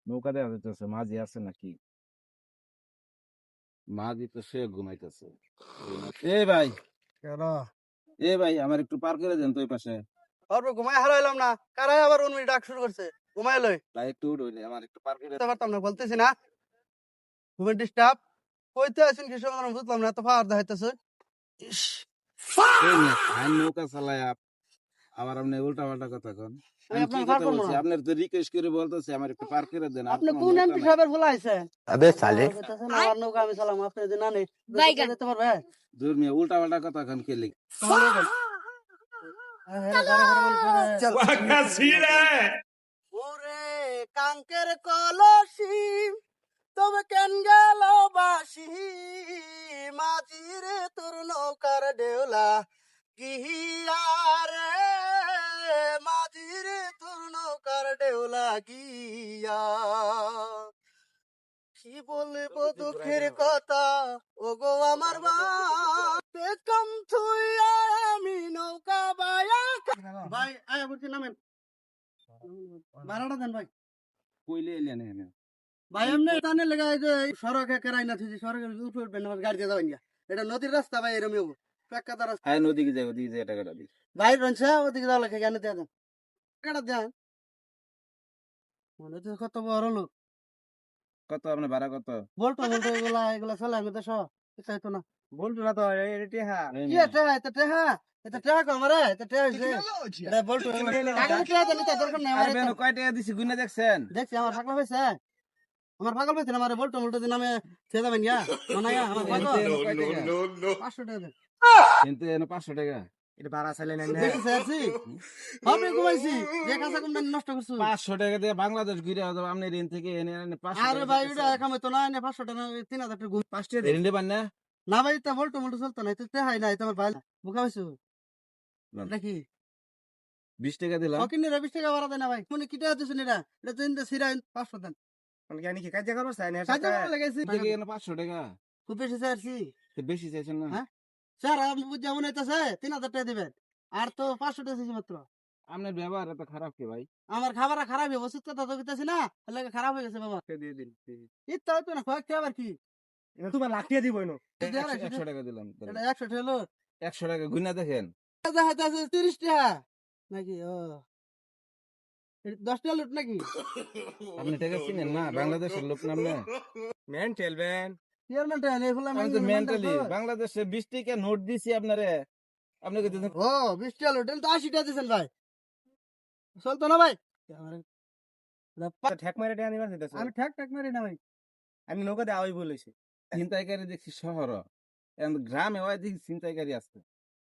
নৌকা দেওয়া যাইতেছে, মাঝি আছে নাকি? মাঝি তো সে ঘুমাইতেছে। এ ভাই, কেন আমার একটু পার করে দেন তো ওই পাশে। অল্প ঘুমাই হারাইলাম না, কারাই আবার উনি ডাক শুরু করছে। ঘুমাই লই ভাই একটু উঠলে আমার একটু পার করে বুঝতে পারতাম না, বলতেছি না ঘুমের ডিস্টার্ব কইতে আছেন কি সময় বুঝলাম না, এত ফায়ার দেখাইতেছে। ইস, দেন। খান নৌকা চালায় আবার আপনি উল্টা পাল্টা কথা কন। আমি আমি কি আপনাকে পার কথা করবো বলছি? না। আপনার তো রিকোয়েস্ট করে বলতেছে আমার একটু পার করে দেন, আর আপনি কোনো কোন নৌকা এমপি নাই। সাহেবের ভুলাইছেন? अबे साले আমার নৌকা আমি চালাম, আপনি যদি না নেই বাইগান। যেতে পারবে? দূর মিয়া, উল্টা পাল্টা কথা কন কে লিখ। তাহলে বল। ওরে কাঙ্কের কলসি তবে কেন গেল বাসি, মাঝিরে তোর নৌকার দেউলা গিয়া রে, মাঝিরে তোর নৌকার দেউলা গিয়া। কি বলবো দুঃখের কথা, ও গো আমার বেকম থুইয়া আমি নৌকা বায়া। ভাই আয়া বলছি নামেন, ভাড়াটা দেন ভাই। কইলে এলেন এনে। ভাই এমনি টানে লেগে এই যে সড়কে কেরাই না থুইছি, সড়কের উঠে উঠবেন না, গাড়ি দিয়ে যাবেন না। এটা নদীর রাস্তা ভাই, এরম হবো পেক্কাতা রাস্তা। হ্যাঁ, ওদিকে যাই টাকাটা দিই। ভাই রনছে ওদিকে যাওয়া লেখা জ্ঞানে দিয়ে দেন, টাকাটা দেন। মনে তো কত বড় লোক, কত আপনার ভাড়া কত? বলতো বলতো এগুলা এগুলা চলে আমি তো সব চাইতো না। बोल ना तो एडिट है এই কি মিয়া, এটা এটা টেহা, এটা টেহা কমরে, এটা টেহা হইছে। এটা বলতো টাকা টেহা দেন, এটা দরকার নেই আমার। আরে বেন কয় টাকা দিছি গুনে দেখছেন? দেখছি আমার পাগল হয়েছে, আমার পাগল হয়েছে না, আমার বলতো বলতো দিন আমি ছেড়ে যাবেন গিয়া মানায়া আমার পাগল। এনে কয় টাকা? 500 টাকা দেন। কিন্তু এনে 500 টাকা। এটা ভাড়া চাইলে না দেখি স্যারছি হবে ঘুমাইছি যে কাঁচা কমটা নষ্ট করছো। 500 টাকা দিয়ে বাংলাদেশ ঘুরে আসবো, আপনি ঋণ থেকে এনে এনে 500 আরে টাকা ভাই দিতেছেন। ওটা একামে তো না, 500 টাকা 3000 টাকা ঘুম 5 টাকা ঋণ দেবেন না? না ভাই, তা বলতো বলতো চলতো না, তো টেহাই নাই তোমার ভাই বুকা হইছো লন। নাকি? 20 টাকা দিলাম। অকিনে 20 টাকা ভাড়া দেন না ভাই, কোন কি টাকা দিছেন? এটা তো ইন্দে সিরা 500 দেন। মানে কি কি কাজ করব চাই না কাজে ভালো লাগাইছে থেকে এনে 500 টাকা। খুব বেশি স্যারছি। তো বেশি চাইছেন না? হ্যাঁ স্যার আপনি বুঝে মনে হইতেছে 3000 টাকা দিবেন, আর তো 500 টাকা দিয়েছি মাত্র। আপনার ব্যবহার এত খারাপ কি ভাই? আমার খাবার খারাপ হবে, ওষুধ কথা তো দিতেছি না, লাগে খারাপ হয়ে গেছে বাবা। দিয়ে দিন ইত্যা হইতো না, কয়েক আবার কি এটা তোমার লাঠিয়ে দিব না 100 টাকা দিলাম। এটা 100 টাকা হলো, 100 টাকা গুনা দেখেন। দেখা যাচ্ছে 30 টাকা নাকি? ও 10 টাকা লুট নাকি? আপনি টাকা চিনেন না? বাংলাদেশের লোক নাম না? মেন টেলবেন চেয়ারম্যান টাকা নেই ফুলা আমি তো মেন্টালি বাংলাদেশে 20 টাকা নোট দিছি আপনারে। আপনি কইতেছেন ও 20 টাকা লুট, তো 80 টাকা দিয়েছেন ভাই, চলতো না ভাই? ঠেক মারে দেয়া নিবার দিতেছ আমি ঠ্যাক ঠ্যাক মারি না ভাই। আমি নৌকা দেওয়াই বলেছি ছিনতাইকারী দেখছি শহর, এখন গ্রামে ওই দেখি ছিনতাইকারী আছে।